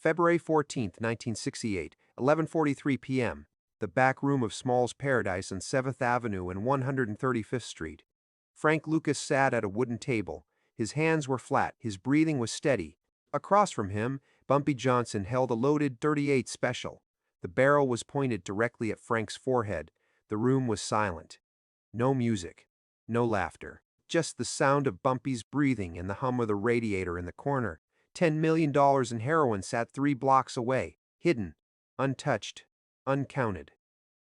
February 14, 1968, 11:43 p.m. The back room of Small's Paradise on 7th Avenue and 135th Street. Frank Lucas sat at a wooden table. His hands were flat, his breathing was steady. Across from him, Bumpy Johnson held a loaded .38 Special. The barrel was pointed directly at Frank's forehead. The room was silent. No music, no laughter, just the sound of Bumpy's breathing and the hum of the radiator in the corner. $10 million in heroin sat 3 blocks away, hidden, untouched, uncounted.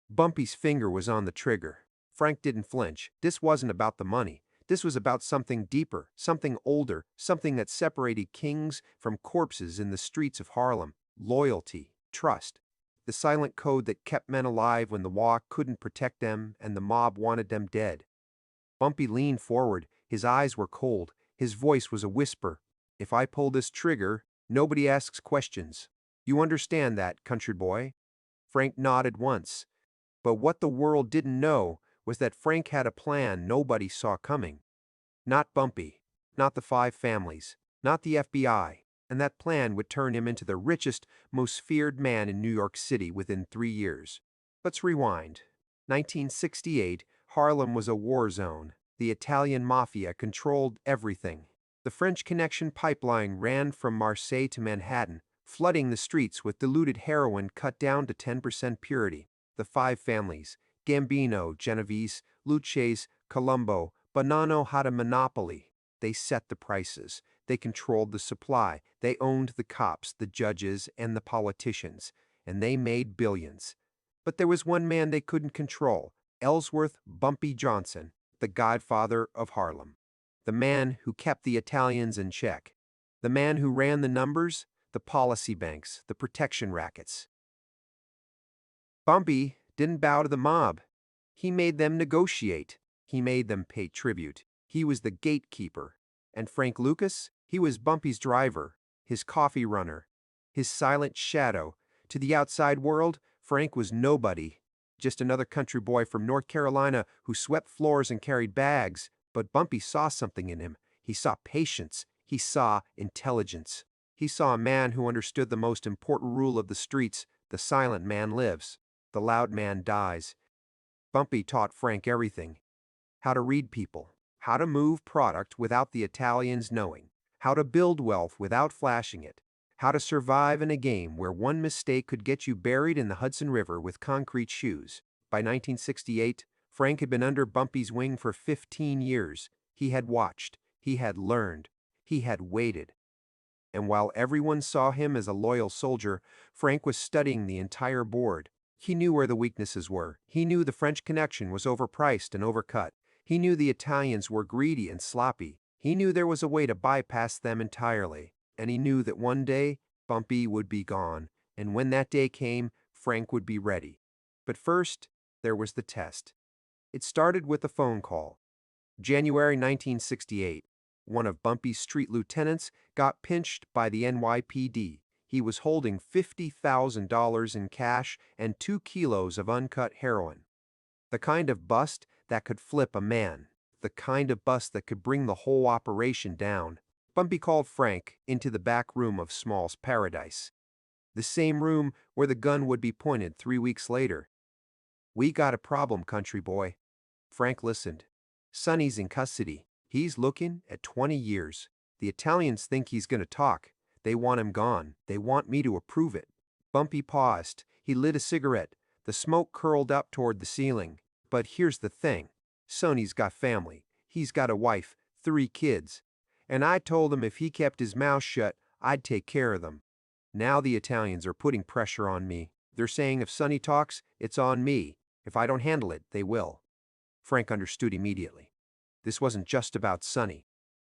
Bumpy's finger was on the trigger. Frank didn't flinch. This wasn't about the money. This was about something deeper, something older, something that separated kings from corpses in the streets of Harlem. Loyalty, trust. The silent code that kept men alive when the law couldn't protect them and the mob wanted them dead. Bumpy leaned forward. His eyes were cold. His voice was a whisper. "If I pull this trigger, nobody asks questions. You understand that, country boy?" Frank nodded once. But what the world didn't know was that Frank had a plan nobody saw coming. Not Bumpy, not the 5 families, not the FBI, and that plan would turn him into the richest, most feared man in New York City within 3 years. Let's rewind. 1968, Harlem was a war zone. The Italian Mafia controlled everything. The French Connection pipeline ran from Marseille to Manhattan, flooding the streets with diluted heroin cut down to 10% purity. The 5 families, Gambino, Genovese, Luces, Colombo, Bonanno had a monopoly. They set the prices. They controlled the supply. They owned the cops, the judges, and the politicians. And they made billions. But there was one man they couldn't control, Ellsworth Bumpy Johnson, the Godfather of Harlem. The man who kept the Italians in check. The man who ran the numbers, the policy banks, the protection rackets. Bumpy didn't bow to the mob. He made them negotiate. He made them pay tribute. He was the gatekeeper. And Frank Lucas, he was Bumpy's driver, his coffee runner, his silent shadow. To the outside world, Frank was nobody. Just another country boy from North Carolina who swept floors and carried bags. But Bumpy saw something in him. He saw patience. He saw intelligence. He saw a man who understood the most important rule of the streets: the silent man lives, the loud man dies. Bumpy taught Frank everything. How to read people, how to move product without the Italians knowing, how to build wealth without flashing it, how to survive in a game where one mistake could get you buried in the Hudson River with concrete shoes. By 1968, Frank had been under Bumpy's wing for 15 years. He had watched, he had learned, he had waited. And while everyone saw him as a loyal soldier, Frank was studying the entire board. He knew where the weaknesses were. He knew the French Connection was overpriced and overcut. He knew the Italians were greedy and sloppy. He knew there was a way to bypass them entirely. And he knew that one day, Bumpy would be gone. And when that day came, Frank would be ready. But first, there was the test. It started with a phone call. January 1968. One of Bumpy's street lieutenants got pinched by the NYPD. He was holding $50,000 in cash and 2 kilos of uncut heroin. The kind of bust that could flip a man. The kind of bust that could bring the whole operation down. Bumpy called Frank into the back room of Small's Paradise. The same room where the gun would be pointed 3 weeks later. "We got a problem, country boy." Frank listened. "Sonny's in custody. He's looking at 20 years. The Italians think he's going to talk. They want him gone. They want me to approve it." Bumpy paused. He lit a cigarette. The smoke curled up toward the ceiling. "But here's the thing. Sonny's got family. He's got a wife, 3 kids. And I told him if he kept his mouth shut, I'd take care of them. Now the Italians are putting pressure on me. They're saying if Sonny talks, it's on me. If I don't handle it, they will." Frank understood immediately. This wasn't just about Sonny.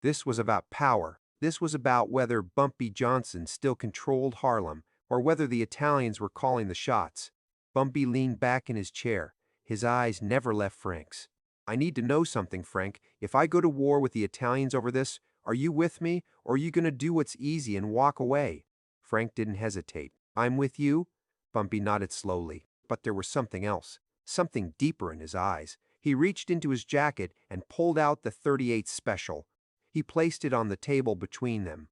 This was about power. This was about whether Bumpy Johnson still controlled Harlem or whether the Italians were calling the shots. Bumpy leaned back in his chair. His eyes never left Frank's. "I need to know something, Frank. If I go to war with the Italians over this, are you with me, or are you going to do what's easy and walk away?" Frank didn't hesitate. "I'm with you." Bumpy nodded slowly, but there was something else, something deeper in his eyes. He reached into his jacket and pulled out the .38 Special. He placed it on the table between them.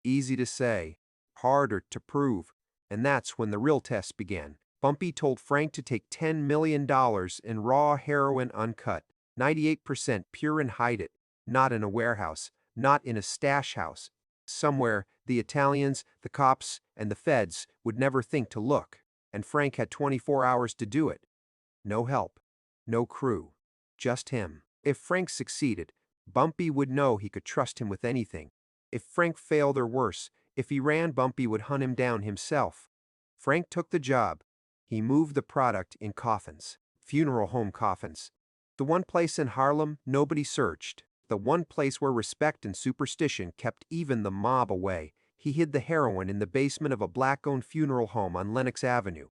"Easy to say, harder to prove. And that's when the real test began. Bumpy told Frank to take $10 million in raw heroin uncut, 98% pure, and hide it. Not in a warehouse, not in a stash house. Somewhere the Italians, the cops, and the feds would never think to look. And Frank had 24 hours to do it. No help, no crew, just him. If Frank succeeded, Bumpy would know he could trust him with anything. If Frank failed, or worse, if he ran, Bumpy would hunt him down himself. Frank took the job. He moved the product in coffins, funeral home coffins. The one place in Harlem nobody searched. The one place where respect and superstition kept even the mob away. He hid the heroin in the basement of a black-owned funeral home on Lenox Avenue.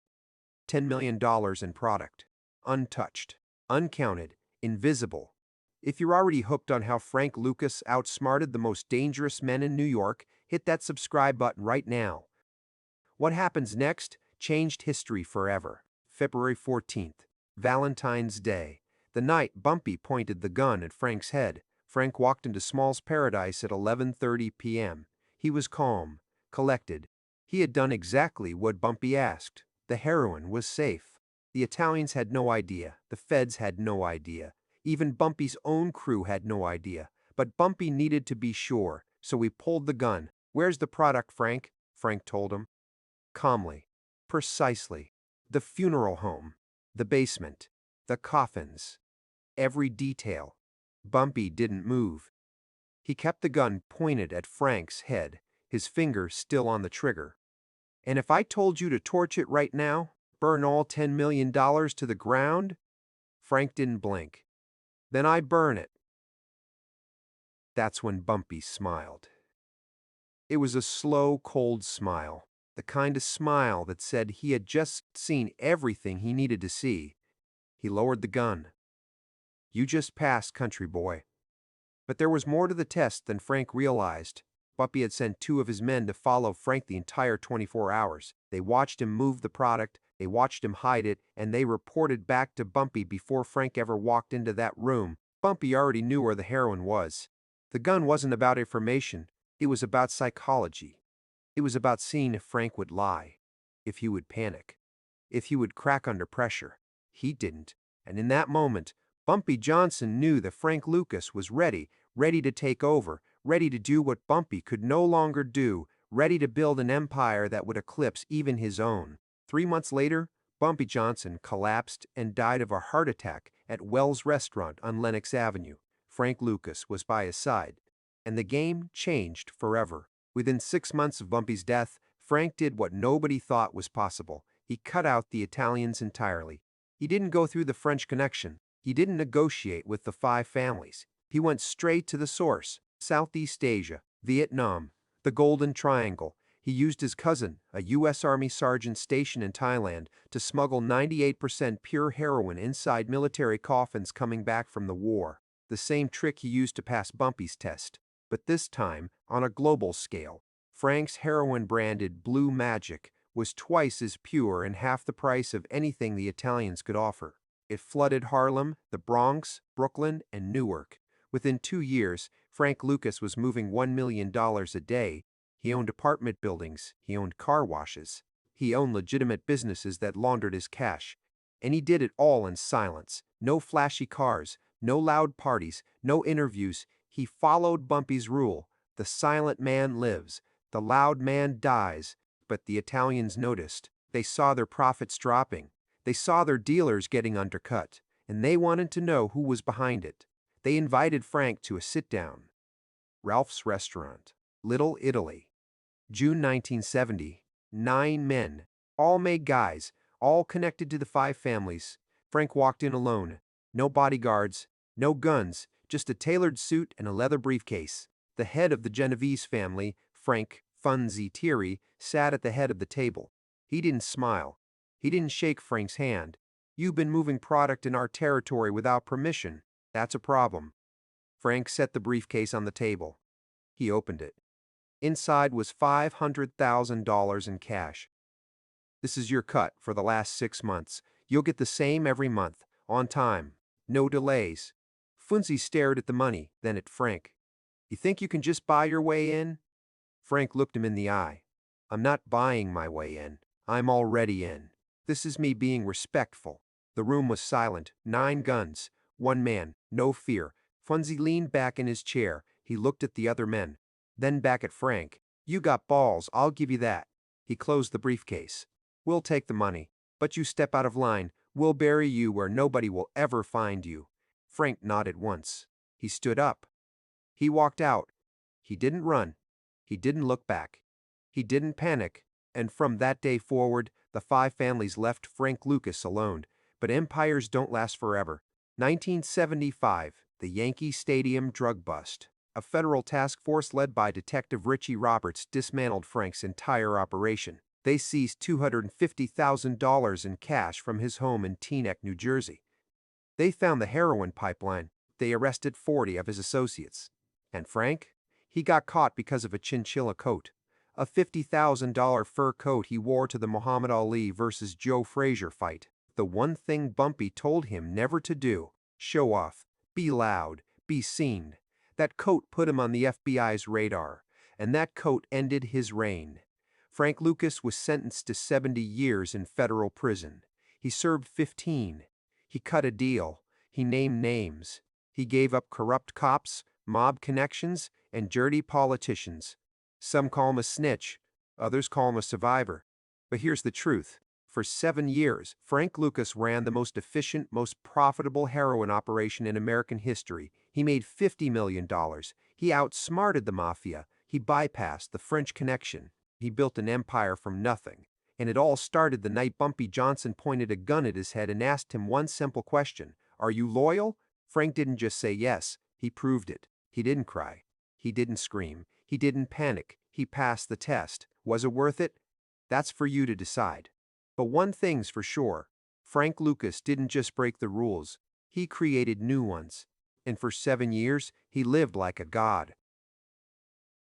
$10 million in product. Untouched, uncounted, invisible. If you're already hooked on how Frank Lucas outsmarted the most dangerous men in New York, hit that subscribe button right now. What happens next changed history forever. February 14th, Valentine's Day. The night Bumpy pointed the gun at Frank's head. Frank walked into Small's Paradise at 11:30 p.m. He was calm, collected. He had done exactly what Bumpy asked. The heroin was safe. The Italians had no idea. The feds had no idea. Even Bumpy's own crew had no idea. But Bumpy needed to be sure, so he pulled the gun. "Where's the product, Frank?" Frank told him. Calmly, precisely. The funeral home, the basement, the coffins. Every detail. Bumpy didn't move. He kept the gun pointed at Frank's head, his finger still on the trigger. "And if I told you to torch it right now, burn all $10 million to the ground?" Frank didn't blink. "Then I burn it." That's when Bumpy smiled. It was a slow, cold smile, the kind of smile that said he had just seen everything he needed to see. He lowered the gun. "You just passed, country boy." But there was more to the test than Frank realized. Bumpy had sent 2 of his men to follow Frank the entire 24 hours. They watched him move the product, they watched him hide it, and they reported back to Bumpy before Frank ever walked into that room. Bumpy already knew where the heroin was. The gun wasn't about information, it was about psychology. It was about seeing if Frank would lie, if he would panic, if he would crack under pressure. He didn't, and in that moment, Bumpy Johnson knew that Frank Lucas was ready to take over, ready to do what Bumpy could no longer do, ready to build an empire that would eclipse even his own. 3 months later, Bumpy Johnson collapsed and died of a heart attack at Wells Restaurant on Lenox Avenue. Frank Lucas was by his side, and the game changed forever. Within 6 months of Bumpy's death, Frank did what nobody thought was possible. He cut out the Italians entirely. He didn't go through the French connection. He didn't negotiate with the 5 families. He went straight to the source: Southeast Asia, Vietnam, the Golden Triangle. He used his cousin, a U.S. Army sergeant stationed in Thailand, to smuggle 98% pure heroin inside military coffins coming back from the war. The same trick he used to pass Bumpy's test, but this time on a global scale. Frank's heroin-branded Blue Magic was twice as pure and half the price of anything the Italians could offer. It flooded Harlem, the Bronx, Brooklyn, and Newark. Within 2 years, Frank Lucas was moving $1 million a day. He owned apartment buildings, he owned car washes, he owned legitimate businesses that laundered his cash. And he did it all in silence. No flashy cars, no loud parties, no interviews. He followed Bumpy's rule: the silent man lives, the loud man dies. But the Italians noticed. They saw their profits dropping. They saw their dealers getting undercut, and they wanted to know who was behind it. They invited Frank to a sit-down. Ralph's Restaurant, Little Italy. June 1970. 9 men, all made guys, all connected to the 5 families. Frank walked in alone. No bodyguards, no guns, just a tailored suit and a leather briefcase. The head of the Genovese family, Frank Funzy Thierry, sat at the head of the table. He didn't smile. He didn't shake Frank's hand. "You've been moving product in our territory without permission. That's a problem." Frank set the briefcase on the table. He opened it. Inside was $500,000 in cash. "This is your cut for the last 6 months. You'll get the same every month, on time, no delays." Funzy stared at the money, then at Frank. "You think you can just buy your way in?" Frank looked him in the eye. I'm not buying my way in. I'm already in. This is me being respectful. The room was silent. 9 guns. One man. No fear. Funzy leaned back in his chair. He looked at the other men. Then back at Frank. You got balls, I'll give you that. He closed the briefcase. We'll take the money. But you step out of line. We'll bury you where nobody will ever find you. Frank nodded once. He stood up. He walked out. He didn't run. He didn't look back. He didn't panic. And from that day forward, the 5 families left Frank Lucas alone. But empires don't last forever. 1975, the Yankee Stadium drug bust. A federal task force led by Detective Richie Roberts dismantled Frank's entire operation. They seized $250,000 in cash from his home in Teaneck, New Jersey. They found the heroin pipeline. They arrested 40 of his associates. And Frank? He got caught because of a chinchilla coat. A $50,000 fur coat he wore to the Muhammad Ali versus Joe Frazier fight. The one thing Bumpy told him never to do: show off, be loud, be seen. That coat put him on the FBI's radar, and that coat ended his reign. Frank Lucas was sentenced to 70 years in federal prison. He served 15. He cut a deal. He named names. He gave up corrupt cops, mob connections, and dirty politicians. Some call him a snitch, others call him a survivor. But here's the truth. For 7 years, Frank Lucas ran the most efficient, most profitable heroin operation in American history. He made $50 million. He outsmarted the Mafia. He bypassed the French Connection. He built an empire from nothing. And it all started the night Bumpy Johnson pointed a gun at his head and asked him one simple question: "Are you loyal?" Frank didn't just say yes, he proved it. He didn't cry. He didn't scream. He didn't panic. He passed the test. Was it worth it? That's for you to decide. But one thing's for sure: Frank Lucas didn't just break the rules, he created new ones. And for 7 years, he lived like a god.